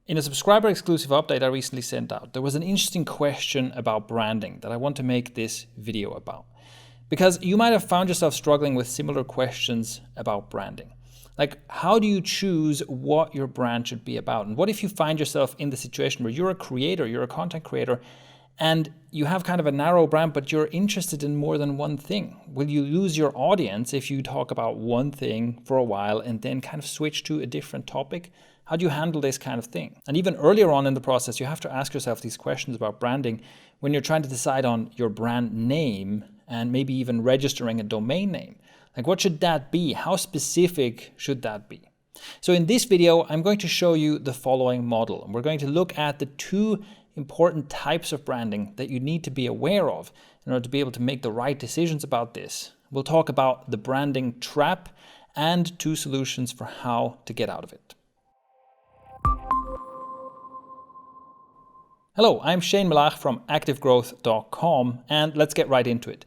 In a subscriber exclusive update I recently sent out, there was an interesting question about branding that I want to make this video about. Because you might have found yourself struggling with similar questions about branding. Like, how do you choose what your brand should be about? And what if you find yourself in the situation where you're a creator, you're a content creator, and you have kind of a narrow brand, but you're interested in more than one thing? Will you lose your audience if you talk about one thing for a while and then kind of switch to a different topic? How do you handle this kind of thing? And even earlier on in the process, you have to ask yourself these questions about branding when you're trying to decide on your brand name and maybe even registering a domain name. Like, what should that be? How specific should that be? So in this video, I'm going to show you the following model. And we're going to look at the two important types of branding that you need to be aware of in order to be able to make the right decisions about this. We'll talk about the branding trap and two solutions for how to get out of it. Hello, I'm Shane Malach from activegrowth.com, and let's get right into it.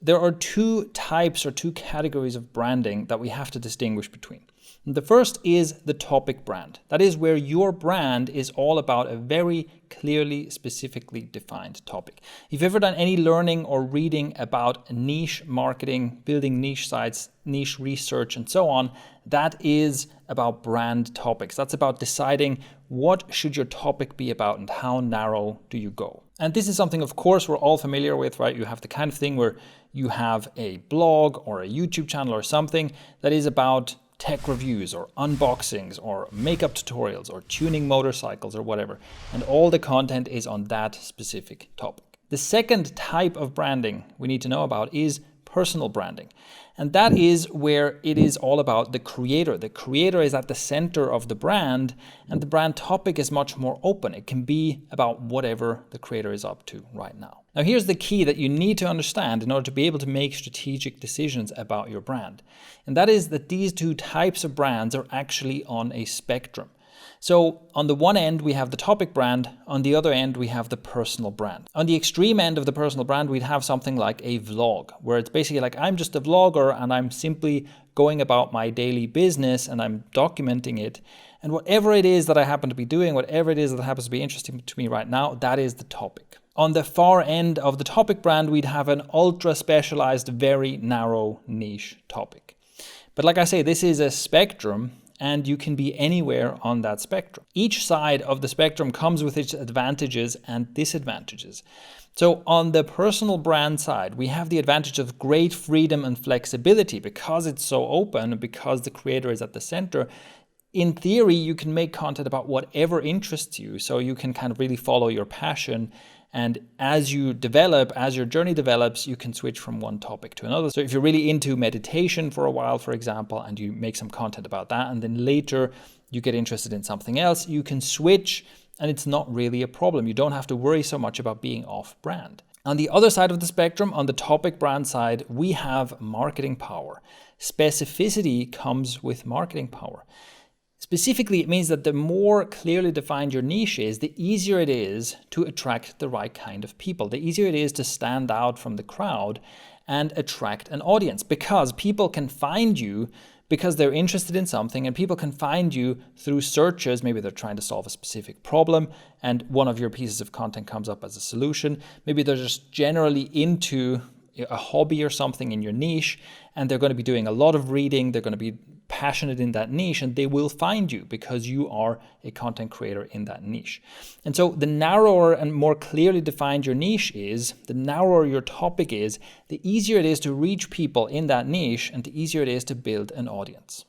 There are two types or two categories of branding that we have to distinguish between. And the first is the topic brand. That is where your brand is all about a very clearly, specifically defined topic. If you've ever done any learning or reading about niche marketing, building niche sites, niche research, and so on, that is about brand topics. That's about deciding what should your topic be about and how narrow do you go. And this is something, of course, we're all familiar with, right? You have the kind of thing where you have a blog or a YouTube channel or something that is about tech reviews or unboxings or makeup tutorials or tuning motorcycles or whatever. And all the content is on that specific topic. The second type of branding we need to know about is personal branding. And that is where it is all about the creator. The creator is at the center of the brand, and the brand topic is much more open. It can be about whatever the creator is up to right now. Now, here's the key that you need to understand in order to be able to make strategic decisions about your brand. And that is that these two types of brands are actually on a spectrum. So on the one end, we have the topic brand. On the other end, we have the personal brand. On the extreme end of the personal brand, we'd have something like a vlog, where it's basically like, I'm just a vlogger and I'm simply going about my daily business and I'm documenting it. And whatever it is that I happen to be doing, whatever it is that happens to be interesting to me right now, that is the topic. On the far end of the topic brand, we'd have an ultra specialized, very narrow niche topic. But like I say, this is a spectrum, and you can be anywhere on that spectrum. Each side of the spectrum comes with its advantages and disadvantages. So on the personal brand side, we have the advantage of great freedom and flexibility because it's so open, because the creator is at the center. In theory, you can make content about whatever interests you, so you can kind of really follow your passion. And as you develop, as your journey develops, you can switch from one topic to another. So if you're really into meditation for a while, for example, and you make some content about that, and then later you get interested in something else, you can switch, and it's not really a problem. You don't have to worry so much about being off brand. On the other side of the spectrum, on the topic brand side, we have marketing power. Specificity comes with marketing power. Specifically, it means that the more clearly defined your niche is, the easier it is to attract the right kind of people. The easier it is to stand out from the crowd and attract an audience, because people can find you because they're interested in something, and people can find you through searches. Maybe they're trying to solve a specific problem and one of your pieces of content comes up as a solution. Maybe they're just generally into a hobby or something in your niche, and they're going to be doing a lot of reading. They're going to be passionate in that niche, and they will find you because you are a content creator in that niche. And so the narrower and more clearly defined your niche is, the narrower your topic is, the easier it is to reach people in that niche, and the easier it is to build an audience.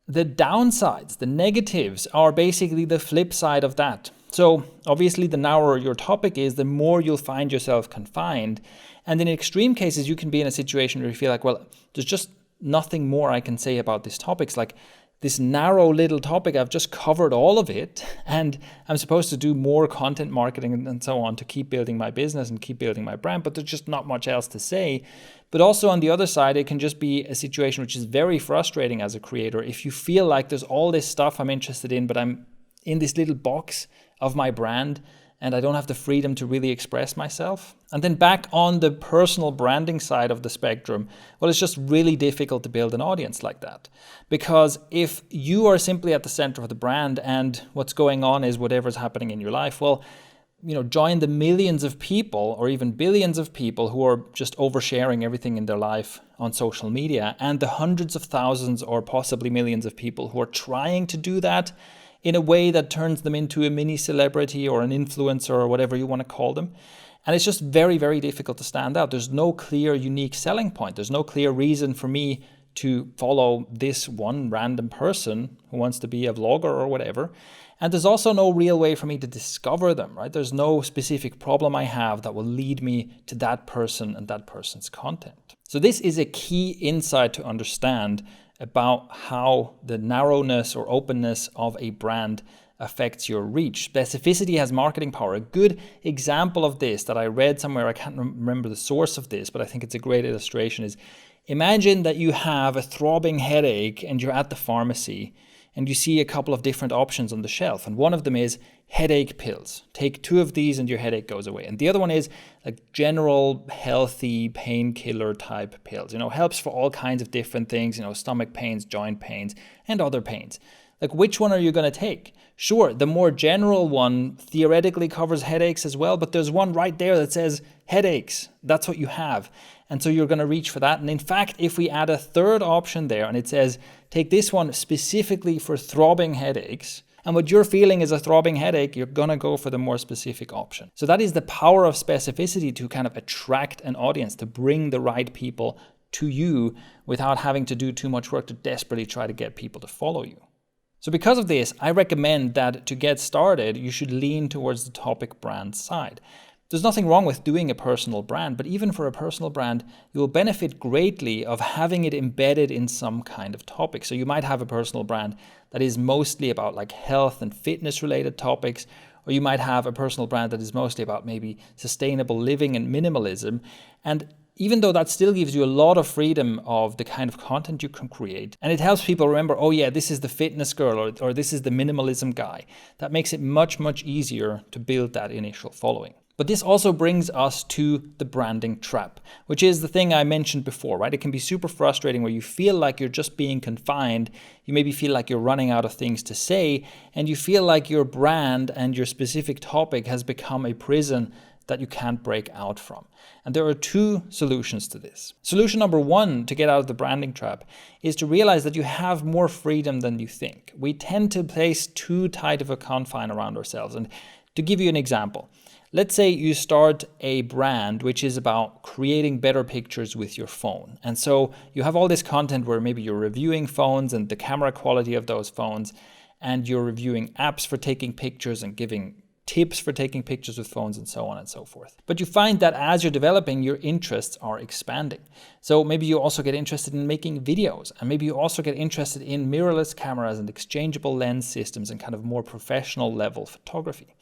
The downsides, the negatives, are basically the flip side of that. So obviously, the narrower your topic is, the more you'll find yourself confined. And in extreme cases, you can be in a situation where you feel like, well, there's just nothing more I can say about this topic. It's like this narrow little topic, I've just covered all of it, and I'm supposed to do more content marketing and so on to keep building my business and keep building my brand, but there's just not much else to say. But also on the other side, it can just be a situation which is very frustrating as a creator if you feel like there's all this stuff I'm interested in, but I'm in this little box of my brand, and I don't have the freedom to really express myself. And then back on the personal branding side of the spectrum, well, it's just really difficult to build an audience like that. Because if you are simply at the center of the brand and what's going on is whatever's happening in your life, well, join the millions of people or even billions of people who are just oversharing everything in their life on social media, and the hundreds of thousands or possibly millions of people who are trying to do that in a way that turns them into a mini celebrity or an influencer or whatever you want to call them. And it's just very, very difficult to stand out. There's no clear, unique selling point. There's no clear reason for me to follow this one random person who wants to be a vlogger or whatever. And there's also no real way for me to discover them, right? There's no specific problem I have that will lead me to that person and that person's content. So this is a key insight to understand about how the narrowness or openness of a brand affects your reach. Specificity has marketing power. A good example of this that I read somewhere, I can't remember the source of this, but I think it's a great illustration, is imagine that you have a throbbing headache and you're at the pharmacy and you see a couple of different options on the shelf. And one of them is headache pills. Take 2 of these and your headache goes away. And the other one is like general healthy painkiller type pills. Helps for all kinds of different things, stomach pains, joint pains, and other pains. Like, which one are you going to take? Sure, the more general one theoretically covers headaches as well, but there's one right there that says headaches. That's what you have. And so you're going to reach for that. And in fact, if we add a third option there and it says, take this one specifically for throbbing headaches, and what you're feeling is a throbbing headache, you're going to go for the more specific option. So that is the power of specificity to kind of attract an audience, to bring the right people to you without having to do too much work to desperately try to get people to follow you. So because of this, I recommend that to get started, you should lean towards the topic brand side. There's nothing wrong with doing a personal brand, but even for a personal brand, you will benefit greatly of having it embedded in some kind of topic. So you might have a personal brand that is mostly about like health and fitness related topics, or you might have a personal brand that is mostly about maybe sustainable living and minimalism. And even though that still gives you a lot of freedom of the kind of content you can create, and it helps people remember, oh yeah, this is the fitness girl or this is the minimalism guy, that makes it much, much easier to build that initial following. But this also brings us to the branding trap, which is the thing I mentioned before, right? It can be super frustrating where you feel like you're just being confined. You maybe feel like you're running out of things to say, and you feel like your brand and your specific topic has become a prison that you can't break out from. And there are 2 solutions to this. Solution number 1 to get out of the branding trap is to realize that you have more freedom than you think. We tend to place too tight of a confine around ourselves. And to give you an example, let's say you start a brand which is about creating better pictures with your phone. And so you have all this content where maybe you're reviewing phones and the camera quality of those phones, and you're reviewing apps for taking pictures and giving tips for taking pictures with phones and so on and so forth. But you find that as you're developing, your interests are expanding. So maybe you also get interested in making videos, and maybe you also get interested in mirrorless cameras and exchangeable lens systems and kind of more professional level photography.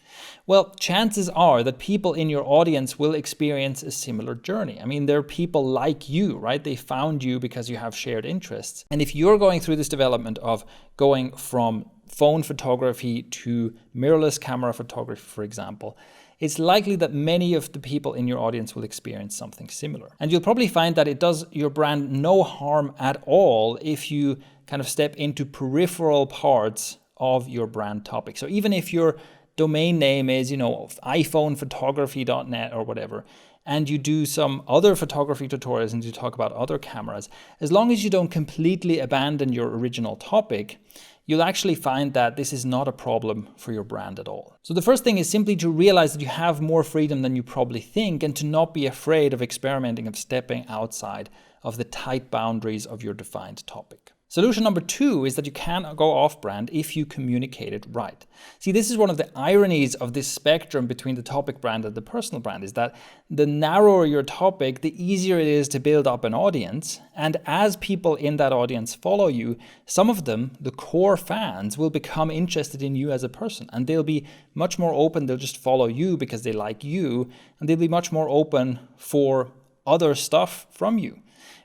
Well, chances are that people in your audience will experience a similar journey. I mean, they're people like you, right? They found you because you have shared interests. And if you're going through this development of going from phone photography to mirrorless camera photography, for example, it's likely that many of the people in your audience will experience something similar. And you'll probably find that it does your brand no harm at all if you kind of step into peripheral parts of your brand topic. So even if your domain name is, iPhonephotography.net or whatever, and you do some other photography tutorials and you talk about other cameras, as long as you don't completely abandon your original topic, you'll actually find that this is not a problem for your brand at all. So the first thing is simply to realize that you have more freedom than you probably think, and to not be afraid of experimenting, of stepping outside of the tight boundaries of your defined topic. Solution number 2 is that you can go off-brand if you communicate it right. See, this is one of the ironies of this spectrum between the topic brand and the personal brand, is that the narrower your topic, the easier it is to build up an audience. And as people in that audience follow you, some of them, the core fans, will become interested in you as a person. And they'll be much more open. They'll just follow you because they like you. And they'll be much more open for other stuff from you.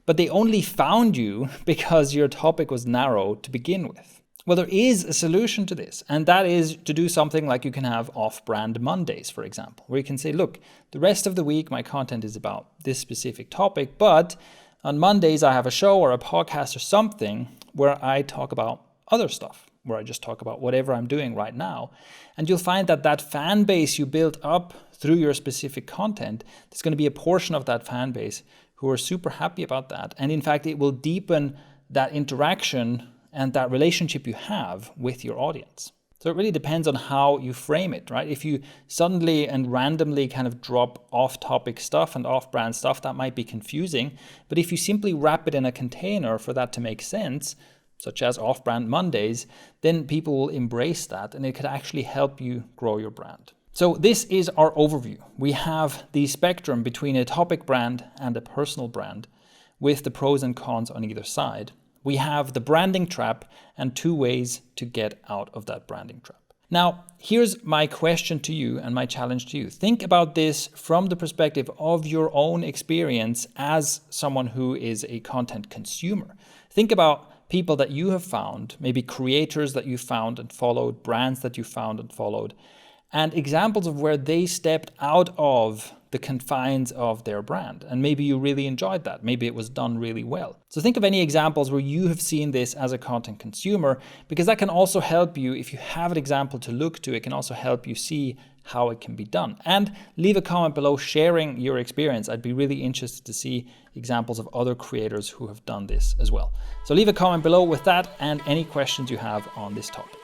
But they only found you because your topic was narrow to begin with. Well, there is a solution to this, and that is to do something like you can have off-brand Mondays, for example, where you can say, look, the rest of the week my content is about this specific topic, but on Mondays I have a show or a podcast or something where I talk about other stuff, where I just talk about whatever I'm doing right now. And you'll find that that fan base you built up through your specific content, there's going to be a portion of that fan base who are super happy about that. And in fact, it will deepen that interaction and that relationship you have with your audience. So it really depends on how you frame it, right? If you suddenly and randomly kind of drop off-topic stuff and off-brand stuff, that might be confusing. But if you simply wrap it in a container for that to make sense, such as off-brand Mondays, then people will embrace that and it could actually help you grow your brand. So this is our overview. We have the spectrum between a topic brand and a personal brand with the pros and cons on either side. We have the branding trap and 2 ways to get out of that branding trap. Now, here's my question to you and my challenge to you. Think about this from the perspective of your own experience as someone who is a content consumer. Think about people that you have found, maybe creators that you found and followed, brands that you found and followed, and examples of where they stepped out of the confines of their brand. And maybe you really enjoyed that. Maybe it was done really well. So think of any examples where you have seen this as a content consumer, because that can also help you, if you have an example to look to, it can also help you see how it can be done. And leave a comment below sharing your experience. I'd be really interested to see examples of other creators who have done this as well. So leave a comment below with that and any questions you have on this topic.